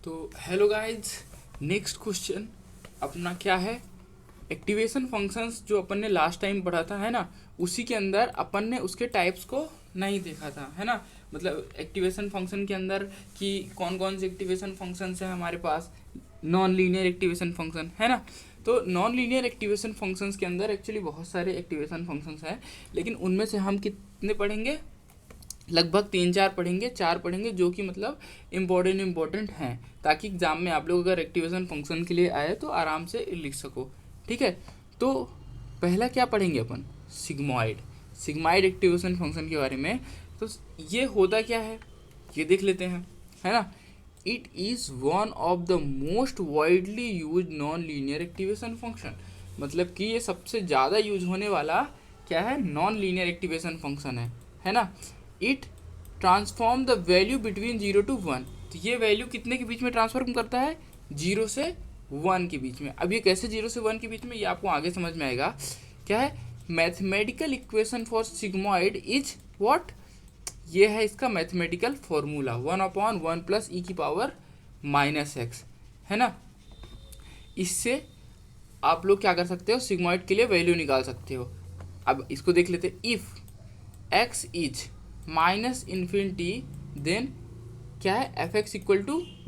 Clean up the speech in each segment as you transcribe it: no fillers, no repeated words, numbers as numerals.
तो hello guys, next question अपना क्या है। एक्टिवेशन फंक्शंस जो अपन ने लास्ट टाइम पढ़ा था, है ना, उसी के अंदर अपन ने उसके टाइप्स को नहीं देखा था, है ना। मतलब एक्टिवेशन फंक्शन के अंदर कि कौन कौन से एक्टिवेशन फंक्शंस हैं हमारे पास। नॉन लीनियर एक्टिवेशन फंक्शन, है ना। तो नॉन लीनियर एक्टिवेशन फंक्शंस के अंदर एक्चुअली बहुत सारे एक्टिवेशन फंक्शंस हैं, लेकिन उनमें से हम कितने पढ़ेंगे? लगभग 3-4 पढ़ेंगे, 4 पढ़ेंगे, जो कि मतलब इम्पोर्टेंट हैं, ताकि एग्जाम में आप लोग अगर एक्टिवेशन फंक्शन के लिए आए तो आराम से लिख सको। ठीक है। तो पहला क्या पढ़ेंगे अपन? सिग्मॉइड एक्टिवेशन फंक्शन के बारे में। तो ये होता क्या है ये देख लेते हैं, है ना। It is one of the most widely use non linear activation function. मतलब कि ये सबसे ज़्यादा यूज होने वाला क्या है? नॉन लीनियर एक्टिवेशन फंक्शन है ना। It transform the value between 0 to 1। तो ये वैल्यू कितने के बीच में ट्रांसफॉर्म करता है? 0 से 1 के बीच में। अब ये कैसे 0 से 1 के बीच में, ये आपको आगे समझ में आएगा। क्या है? Mathematical equation for sigmoid is what? ये है इसका मैथमेटिकल फॉर्मूला 1/1 + e⁻⁻x, है ना। इससे आप लोग क्या कर सकते हो? सिग्मॉइड के लिए वैल्यू निकाल सकते हो। अब इसको देख लेते हैं। इफ़ x इज -∞, देन क्या है? f(x) =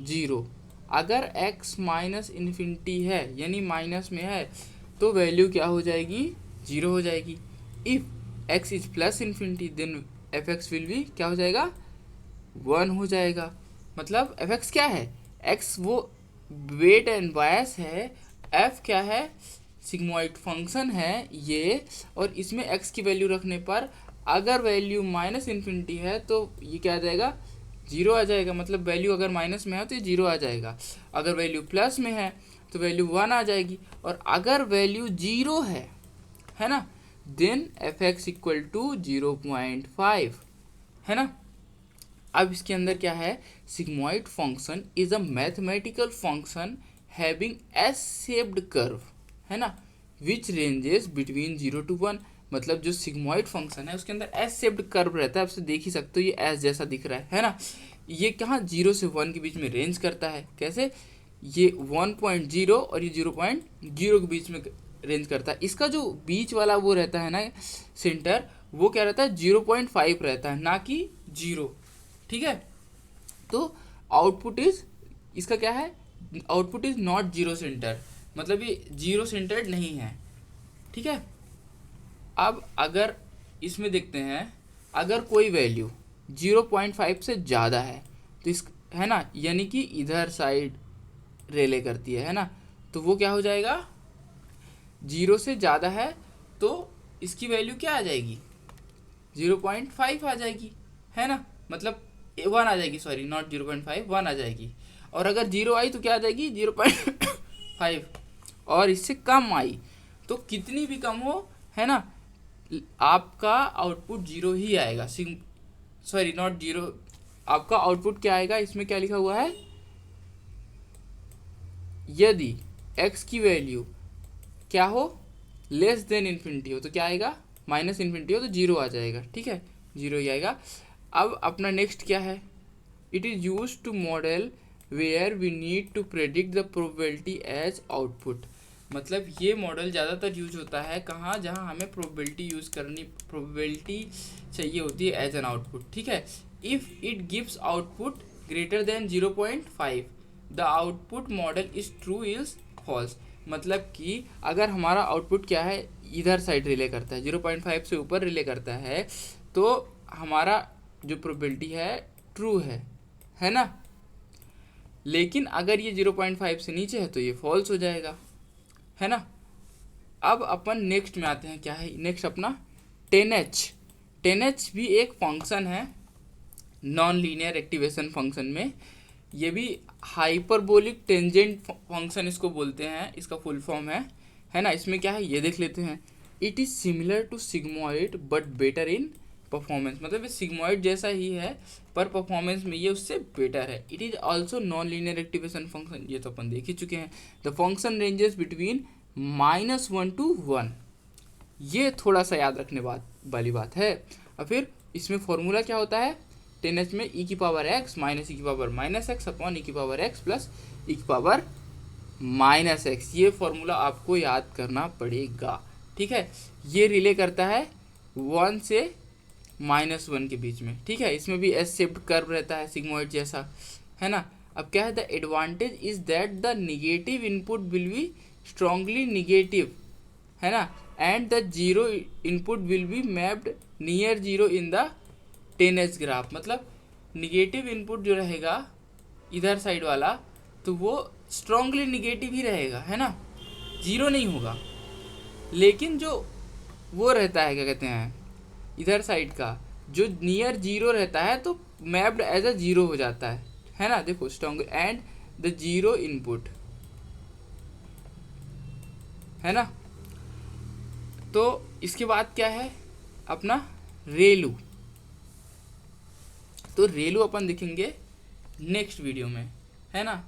0। अगर x -∞ है, यानी माइनस में है, तो वैल्यू क्या हो जाएगी? 0 हो जाएगी। If x is +∞, then f(x) will be क्या हो जाएगा? 1 हो जाएगा। मतलब f(x) क्या है? x वो वेट एंड बायस है, f क्या है? सिग्मॉइड फंक्शन है ये। और इसमें x की वैल्यू रखने पर अगर वैल्यू -∞ है तो ये क्या आ जाएगा? 0 आ जाएगा। मतलब वैल्यू अगर माइनस में है तो ये 0 आ जाएगा। अगर वैल्यू प्लस में है तो वैल्यू 1 आ जाएगी। और अगर वैल्यू 0 है ना, देन f(x) = 0.5, है ना। अब इसके अंदर क्या है? Sigmoid function is a mathematical function having S shaped curve, है ना, विच रेंजेस बिटवीन 0 to 1। मतलब जो सिग्मॉइड फंक्शन है उसके अंदर एस शेप्ड कर्व रहता है। आप देख ही सकते हो, ये एस जैसा दिख रहा है ना। ये कहाँ 0 से 1 के बीच में रेंज करता है? कैसे? ये 1.0 और ये 0.0 के बीच में रेंज करता है। इसका जो बीच वाला वो रहता है ना, सेंटर, वो क्या रहता है? 0.5 रहता है, ना कि 0। ठीक है। तो आउटपुट इज, इसका क्या है? आउटपुट इज नॉट 0 सेंटर, मतलब ये 0 सेंटर्ड नहीं है। ठीक है। अब अगर इसमें देखते हैं, अगर कोई वैल्यू 0.5 से ज़्यादा है तो इस, है ना, यानी कि इधर साइड रेले करती है ना, तो वो क्या हो जाएगा? 0 से ज़्यादा है तो इसकी वैल्यू क्या आ जाएगी? 0.5 आ जाएगी, है ना। मतलब 1 आ जाएगी, सॉरी, नॉट 0.5, 1 आ जाएगी। और अगर 0 आई तो क्या आ जाएगी? 0.5। और इससे कम आई तो कितनी भी कम हो, है ना, आपका आउटपुट 0 ही आएगा। सॉरी, नॉट 0, आपका आउटपुट क्या आएगा? इसमें क्या लिखा हुआ है? यदि x की वैल्यू क्या हो? < हो तो क्या आएगा? -∞ हो तो 0 आ जाएगा। ठीक है, 0 ही आएगा। अब अपना नेक्स्ट क्या है? It is use to model where we need to predict the probability as output. मतलब ये मॉडल ज़्यादातर यूज होता है कहाँ? जहाँ हमें प्रोबेबिलिटी चाहिए होती है एज एन आउटपुट। ठीक है। If it gives output greater than 0.5, the output model is true is false. मतलब कि अगर हमारा आउटपुट क्या है? इधर साइड रिले करता है, 0.5 से ऊपर रिले करता है, तो हमारा जो प्रोबेबिलिटी है ट्रू है ना। लेकिन अगर ये 0.5 से नीचे है तो ये फॉल्स हो जाएगा, है ना। अब अपन नेक्स्ट में आते हैं। क्या है नेक्स्ट अपना? 10H। 10H भी एक फंक्शन है नॉन लीनियर एक्टिवेशन फंक्शन में। ये भी हाइपरबोलिक टेंजेंट फंक्शन इसको बोलते हैं, इसका फुल फॉर्म है ना। इसमें क्या है ये देख लेते हैं। It is similar to sigmoid but better in performance. मतलब ये सिग्मॉइड जैसा ही है, पर परफॉर्मेंस में ये उससे बेटर है। It is also non linear activation function, ये तो अपन देख ही चुके हैं। The function ranges between -1 to 1। ये थोड़ा सा याद रखने वाली बात है। और फिर इसमें फॉर्मूला क्या होता है? 10h में e की पावर x माइनस e की power minus x upon e की पावर x प्लस e की पावर माइनस एक्स। ये फॉर्मूला आपको याद करना पड़ेगा, ठीक है। ये रिले करता है 1 से -1 के बीच में, ठीक है। इसमें भी एस शेप्ड कर्व रहता है सिग्मोइड जैसा, है ना। अब क्या है, the advantage is that the negative input will be strongly negative, है ना, and the zero input will be mapped near zero in the 10h graph. मतलब निगेटिव इनपुट जो रहेगा इधर साइड वाला, तो वो स्ट्रांगली निगेटिव ही रहेगा, है ना, जीरो नहीं होगा। लेकिन जो वो रहता है, क्या कहते हैं, इधर साइड का जो नियर जीरो रहता है, तो मैप्ड एज अ जीरो हो जाता है ना। देखो strong and the zero input, है ना। तो इसके बाद क्या है अपना रेलू। तो रेलू अपन देखेंगे नेक्स्ट वीडियो में, है ना।